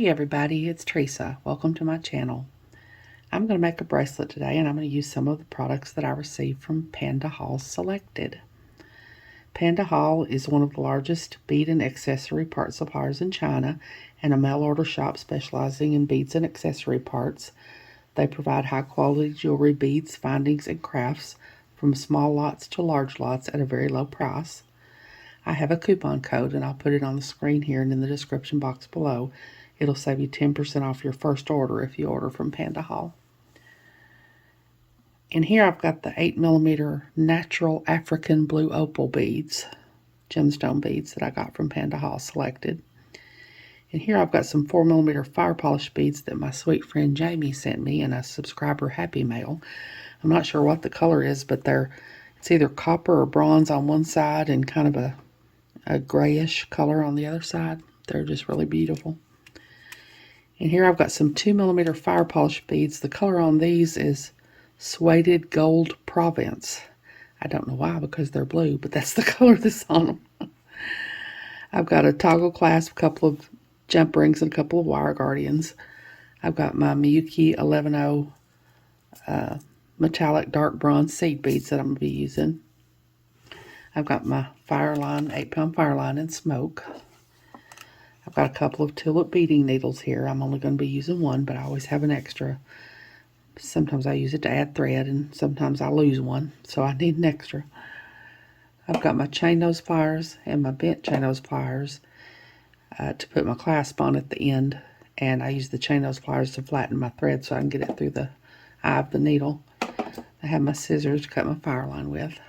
Hey everybody, it's Teresa. Welcome to my channel. I'm going to make a bracelet today, and I'm going to use some of the products that I received from Pandahall Selected. Pandahall is one of the largest bead and accessory part suppliers in China and a mail order shop specializing in beads and accessory parts. They provide high quality jewelry, beads, findings, and crafts from small lots to large lots at a very low price. I have a coupon code, and I'll put it on the screen here and in the description box below. It'll save you 10% off your first order if you order from Pandahall. In here I've got the 8mm natural African blue opal beads, gemstone beads that I got from Pandahall Selected. And here I've got some 4mm fire polish beads that my sweet friend Jamie sent me in a subscriber happy mail. I'm not sure what the color is, but it's either copper or bronze on one side and kind of a grayish color on the other side. They're just really beautiful. And here I've got some 2mm fire polish beads. The color on these is Suede Gold Provence. I don't know why, because they're blue, but that's the color that's on them. I've got a toggle clasp, a couple of jump rings, and a couple of wire guardians. I've got my Miyuki 11-0 metallic dark bronze seed beads that I'm going to be using. I've got my fire line, 8-pound fire line in smoke. I've got a couple of tulip beading needles here. I'm only going to be using one, but I always have an extra. Sometimes I use it to add thread, and sometimes I lose one, so I need an extra. I've got my chain nose pliers and my bent chain nose pliers to put my clasp on at the end, and I use the chain nose pliers to flatten my thread so I can get it through the eye of the needle. I have my scissors to cut my fire line with.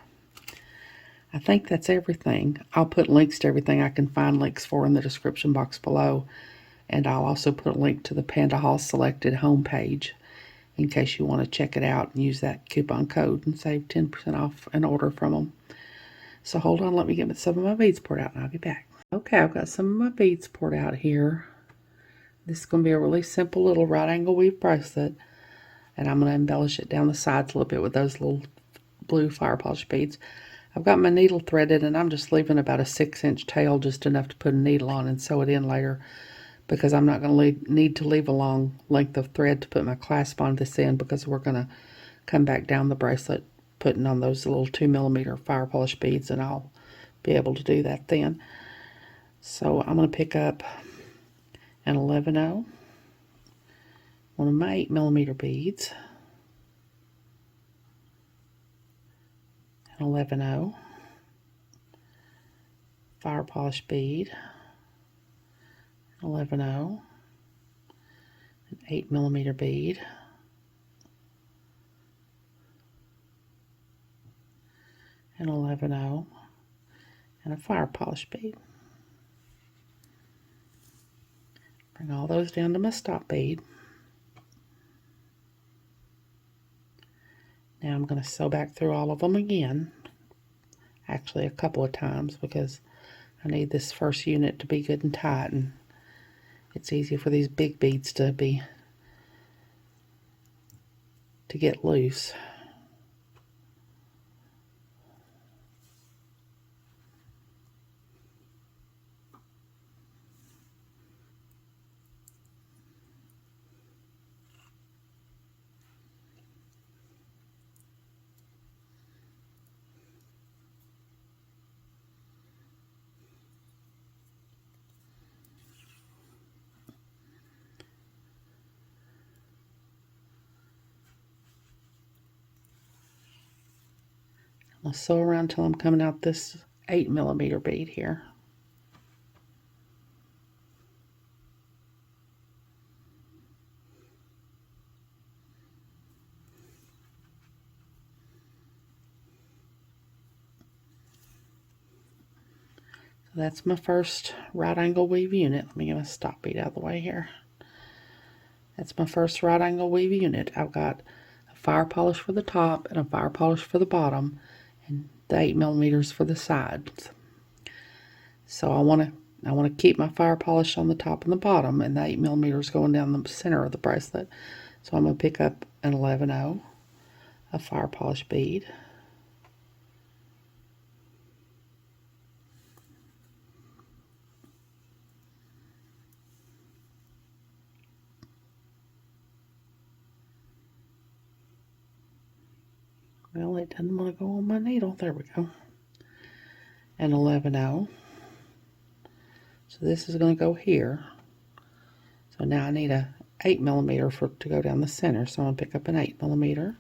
I think that's everything. I'll put links to everything I can find links for in the description box below. And I'll also put a link to the Pandahall Selected homepage in case you want to check it out and use that coupon code and save 10% off an order from them. So hold on, let me get some of my beads poured out and I'll be back. Okay, I've got some of my beads poured out here. This is going to be a really simple little right angle weave bracelet. And I'm going to embellish it down the sides a little bit with those little blue fire polish beads. I've got my needle threaded, and I'm just leaving about a 6-inch tail, just enough to put a needle on and sew it in later, because I'm not going to need to leave a long length of thread to put my clasp on this end, because we're going to come back down the bracelet putting on those little 2mm fire polish beads, and I'll be able to do that then. So I'm going to pick up an 11-0, one of my 8mm beads, 11-0 fire polish bead, 11-0 an 8mm bead, an 11-0 and a fire polish bead. Bring all those down to my stop bead. Now I'm going to sew back through all of them again, actually a couple of times, because I need this first unit to be good and tight, and it's easy for these big beads to get loose. I'll sew around till I'm coming out this 8mm bead here. So that's my first right angle weave unit. Let me get my stop bead out of the way here. That's my first right angle weave unit. I've got a fire polish for the top and a fire polish for the bottom, and the 8mm for the sides. So I want to keep my fire polish on the top and the bottom, and the 8mm going down the center of the bracelet. So I'm going to pick up an 11-0, a fire polish bead, it doesn't want to go on my needle. There we go. And 11/0. So this is going to go here. So now I need a 8mm to go down the center. So I'm going to pick up an 8mm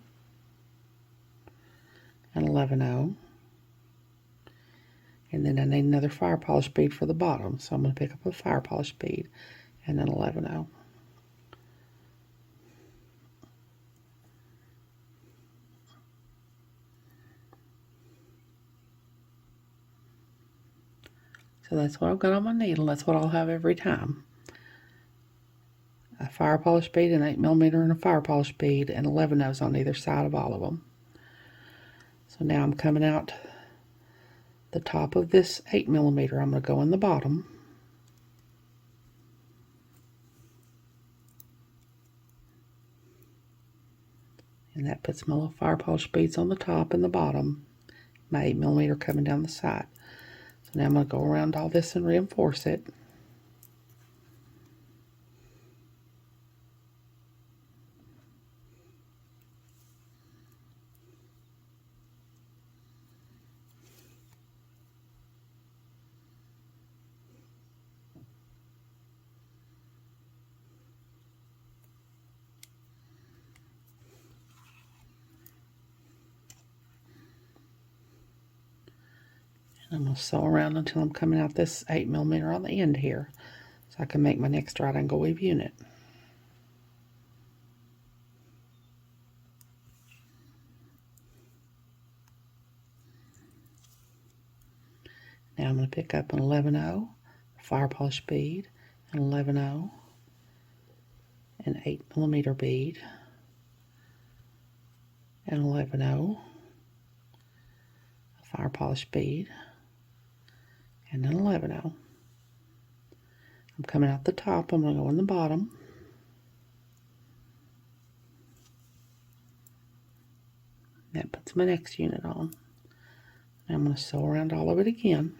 and 11/0. And then I need another fire polish bead for the bottom. So I'm going to pick up a fire polish bead and then 11/0. So that's what I've got on my needle. That's what I'll have every time. A fire polish bead, an 8mm and a fire polish bead, and 11/0s on either side of all of them. So now I'm coming out the top of this 8mm. I'm going to go in the bottom. And that puts my little fire polish beads on the top and the bottom. My 8mm coming down the side. So now I'm going to go around all this and reinforce it. I'm going to sew around until I'm coming out this 8mm on the end here, so I can make my next right angle weave unit. Now I'm going to pick up an 11/0, fire polish bead, an 11/0, an 8mm bead, an 11/0, a fire polish bead, and an 11/0. I'm coming out the top. I'm going to go in the bottom. That puts my next unit on. Now I'm going to sew around all of it again.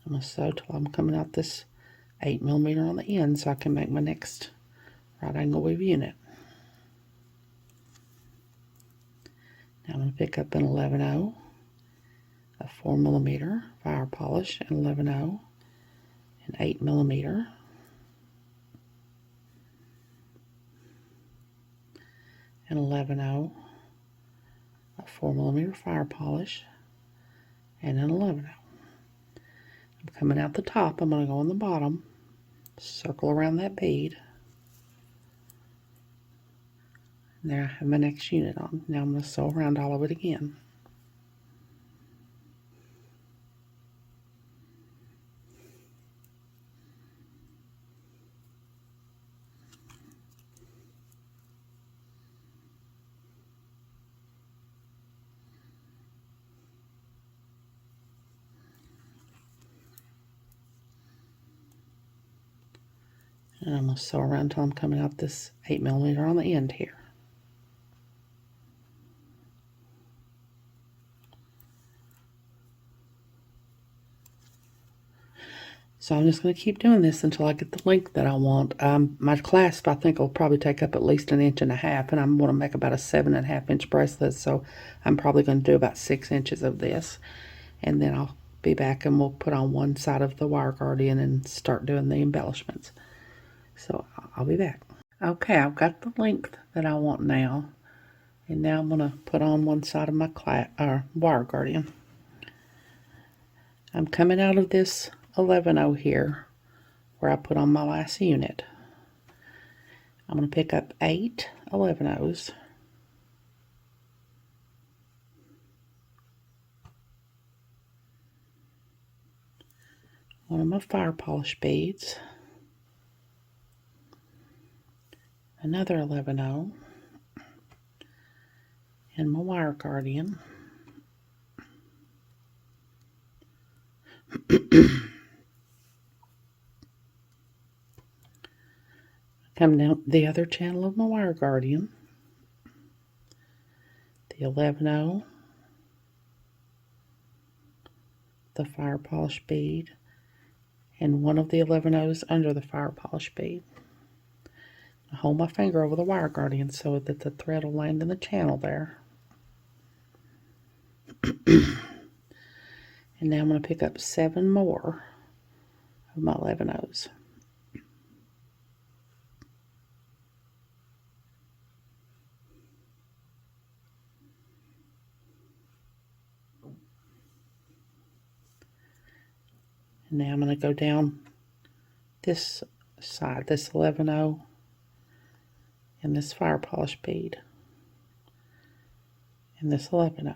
I'm going to sew till I'm coming out this 8mm on the end so I can make my next right angle weave unit. Now I'm going to pick up an 11/0, a 4mm fire polish, an 11/0, an 8mm, an 11/0, a 4mm fire polish, and an 11/0. I'm coming out the top. I'm going to go on the bottom, circle around that bead. And there I have my next unit on. Now I'm going to sew around all of it again. And I'm going to sew around until I'm coming out this 8mm on the end here. So I'm just going to keep doing this until I get the length that I want. My clasp I think will probably take up at least 1.5 inches, and I'm going to make about a 7.5 inch bracelet, so I'm probably going to do about 6 inches of this. And then I'll be back and we'll put on one side of the wire guardian and start doing the embellishments. So I'll be back. Okay, I've got the length that I want now. And now I'm going to put on one side of my wire guardian. I'm coming out of this 11/0 here where I put on my last unit. I'm going to pick up 8 11/0s. One of my fire polish beads. Another 11/0. And my wire guardian. Come down the other channel of my wire guardian, the 11-0, the fire polish bead, and one of the 11-0s under the fire polish bead. I hold my finger over the wire guardian so that the thread will land in the channel there. And now I'm going to pick up 7 more of my 11-0s. And now I'm going to go down this side, this 11-0, and this fire polish bead, and this 11-0.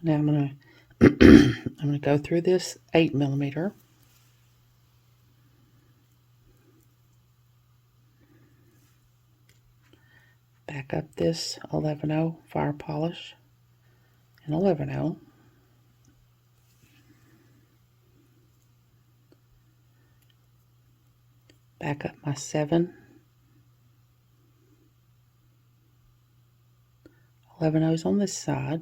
Now I'm going to go through this 8mm, back up this 11-0 fire polish and 11-0, back up my 7 11-0s on this side,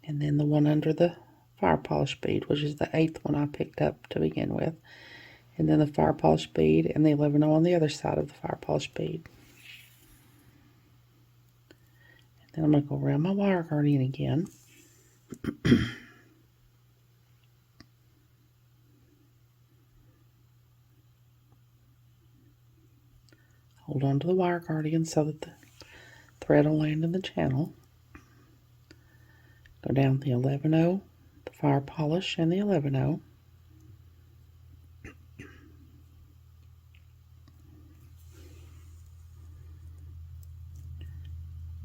and then the one under the fire polish bead, which is the 8th one I picked up to begin with, and then the fire polish bead and the 11-0 on the other side of the fire polish bead. And then I'm going to go around my wire guardian again. Hold on to the wire guardian so that the thread will land in the channel. Go down the 11-0, the fire polish, and the 11-0.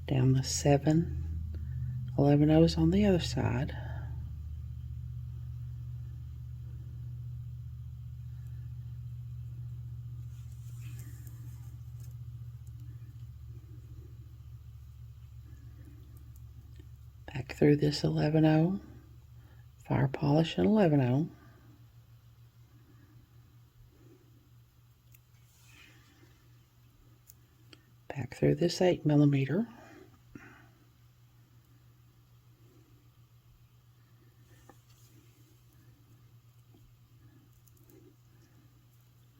Down the 7 11-0s on the other side. Back through this 11-0, fire polish and 11-0. Back through this 8mm.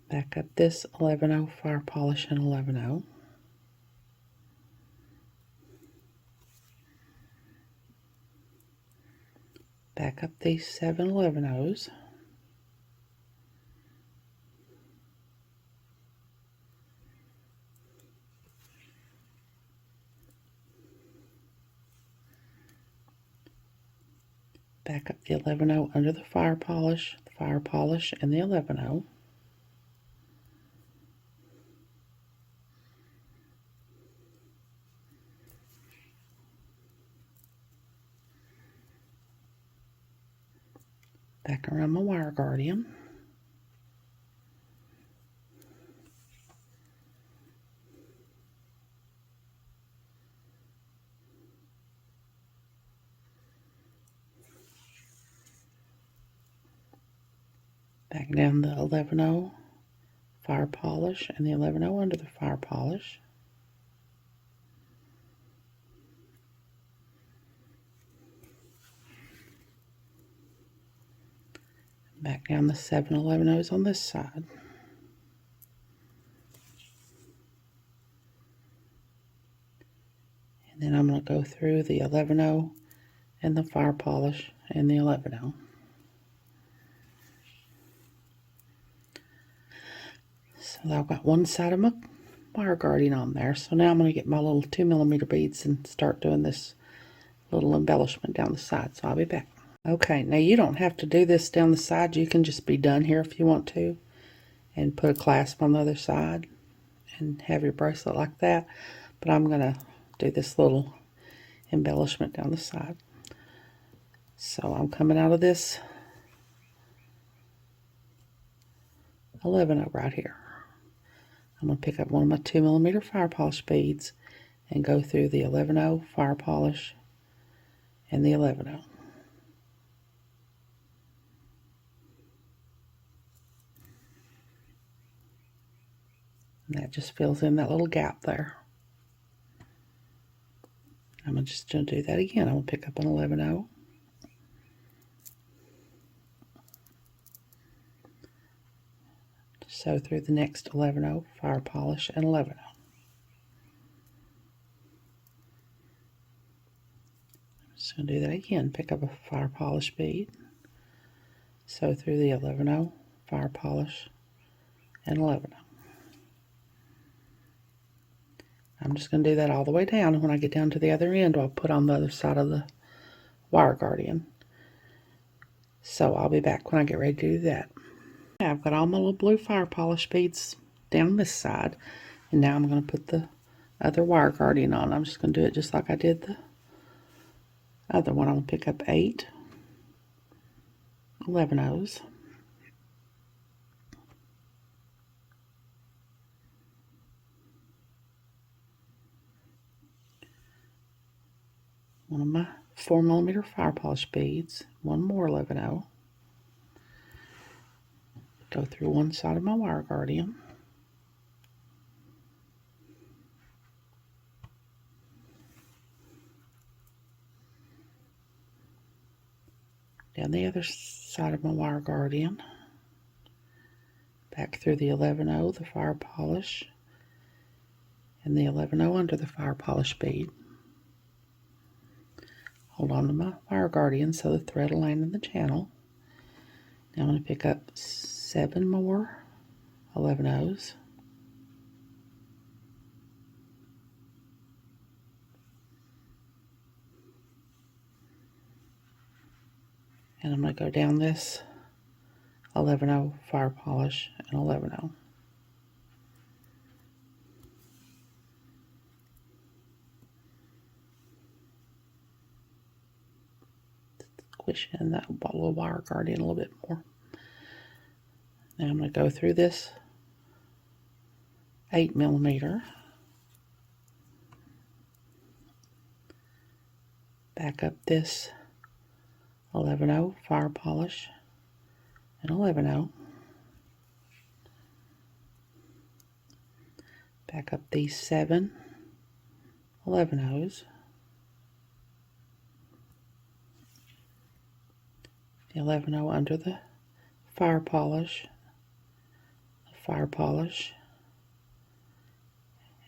Back up this 11-0 fire polish and 11-0. Back up these 7 11-0s. Back up the 11-0 under the fire polish, and the 11-0. Back around my wire guardian. Back down the 11-0 fire polish and the 11-0 under the fire polish. Back down the 7 11-0s on this side. And then I'm going to go through the 11-0 and the fire polish and the 11-0. So I've got one side of my wire guardian on there. So now I'm going to get my little 2mm beads and start doing this little embellishment down the side. So I'll be back. Okay, now you don't have to do this down the side. You can just be done here if you want to, and put a clasp on the other side and have your bracelet like that. But I'm going to do this little embellishment down the side. So I'm coming out of this 11-0 right here. I'm going to pick up one of my 2mm fire polish beads and go through the 11-0 fire polish and the 11-0. And that just fills in that little gap there. I'm just going to do that again. I'm going to pick up an 11-0. Sew through the next 11-0 fire polish and 11-0. Just going to do that again. Pick up a fire polish bead, sew through the 11-0 fire polish and 11-0. I'm just going to do that all the way down, and when I get down to the other end, I'll put on the other side of the wire guardian. So I'll be back when I get ready to do that. I've got all my little blue fire polish beads down this side, and now I'm going to put the other wire guardian on. I'm just going to do it just like I did the other one. I'm going to pick up 8 11-0s. One of my 4mm fire polish beads, one more 11-0. Go through one side of my wire guardian. Down the other side of my wire guardian. Back through the 11-0, the fire polish, and the 11-0 under the fire polish bead. Hold on to my wire guardian so the thread will land in the channel. Now I'm going to pick up 7 more 11-0s. And I'm going to go down this 11-0 fire polish and 11-0. Squish in that little wire guardian a little bit more. Now I'm going to go through this 8mm, back up this 11-0 fire polish and 11-0, back up these 7 11-0s, the 11-0 under the fire polish,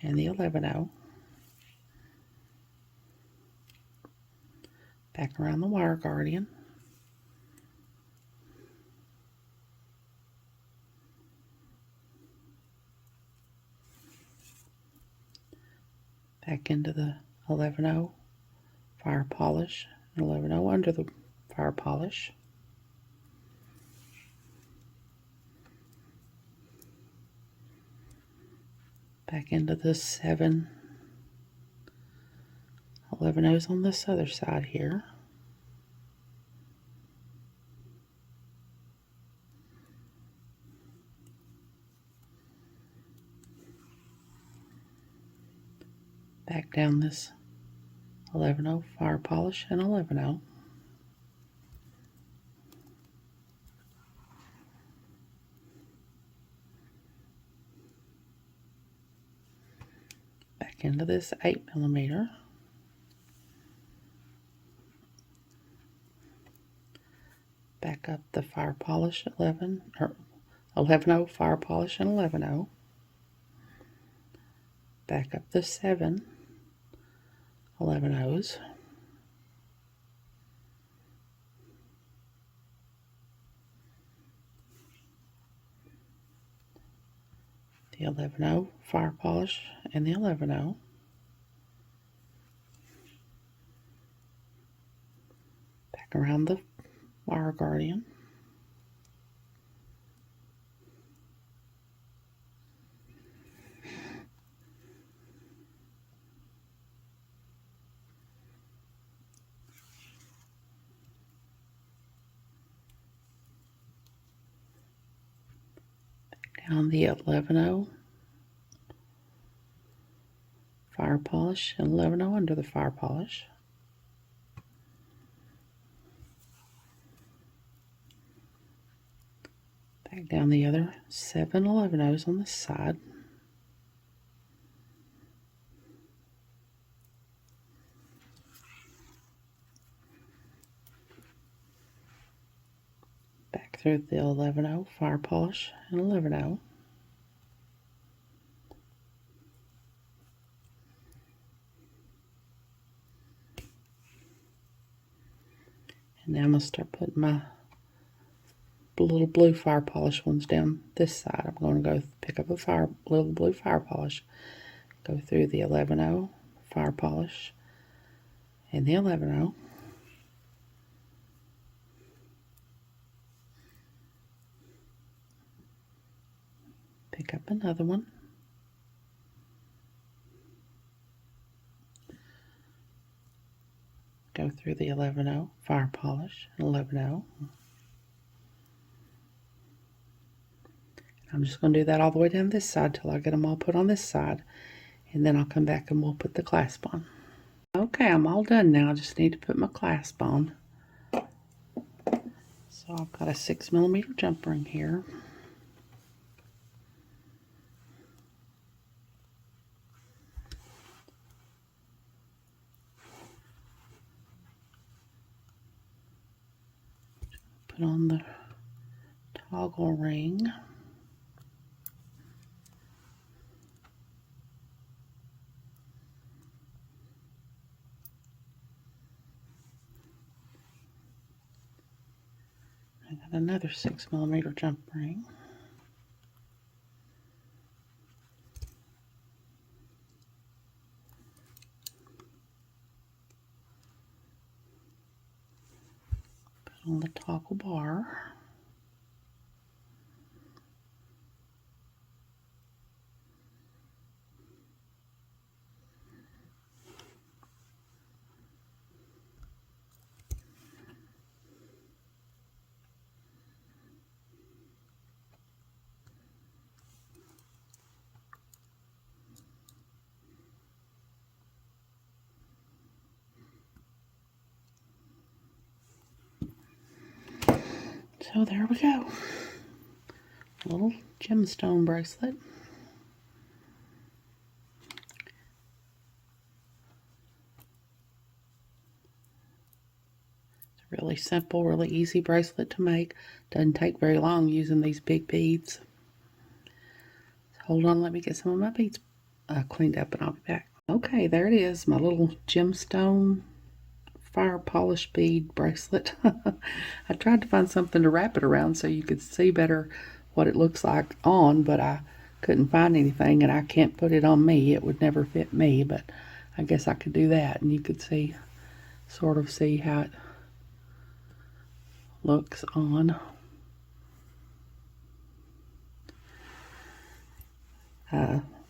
and the 11-0. Back around the wire guardian. Back into the 11-0 fire polish, and 11-0 under the fire polish. Back into the 7 11-0s on this other side here. Back down this 11-0 fire polish and 11-0. Back into this 8mm. Back up the fire polish 11-0 fire polish and 11-0. Back up the 7 11-0s. The 11-0 fire polish and the 11-0. Back around the wire guardian. Down the 11-0 fire polish and 11-0 under the fire polish. Back down the other 7 11-0s on this side. Back through the 11-0 fire polish and 11-0. And now I'm going to start putting my little blue fire polish ones down this side. I'm going to go pick up a little blue fire polish, go through the 11-0 fire polish and the 11-0. Pick up another one. Go through the 11-0 fire polish and 11-0. I'm just going to do that all the way down this side till I get them all put on this side, and then I'll come back and we'll put the clasp on. Okay, I'm all done now. I just need to put my clasp on. So I've got a 6mm jump ring here. Put on the toggle ring. I got another 6mm jump ring. Put on the toggle bar. So there we go. A little gemstone bracelet. It's a really simple, really easy bracelet to make. Doesn't take very long using these big beads. So hold on, let me get some of my beads cleaned up and I'll be back. Okay, there it is, my little gemstone fire polish bead bracelet. I tried to find something to wrap it around so you could see better what it looks like on, but I couldn't find anything, and I can't put it on me. It would never fit me, but I guess I could do that, and you could see, sort of see how it looks on.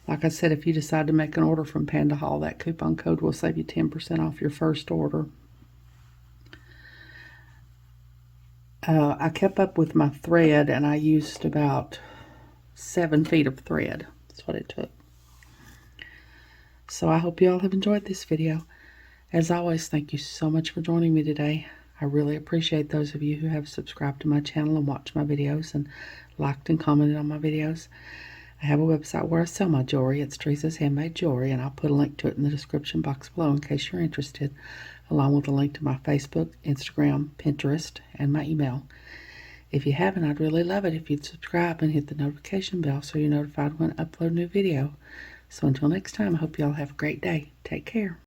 Like I said, if you decide to make an order from Pandahall, that coupon code will save you 10% off your first order. I kept up with my thread, and I used about 7 feet of thread. That's what it took. So I hope you all have enjoyed this video. As always, thank you so much for joining me today. I really appreciate those of you who have subscribed to my channel and watched my videos and liked and commented on my videos. I have a website where I sell my jewelry. It's Teresa's Handmade Jewelry, and I'll put a link to it in the description box below in case you're interested, along with a link to my Facebook, Instagram, Pinterest, and my email. If you haven't, I'd really love it if you'd subscribe and hit the notification bell so you're notified when I upload a new video. So until next time, I hope you all have a great day. Take care.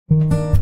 Thank you.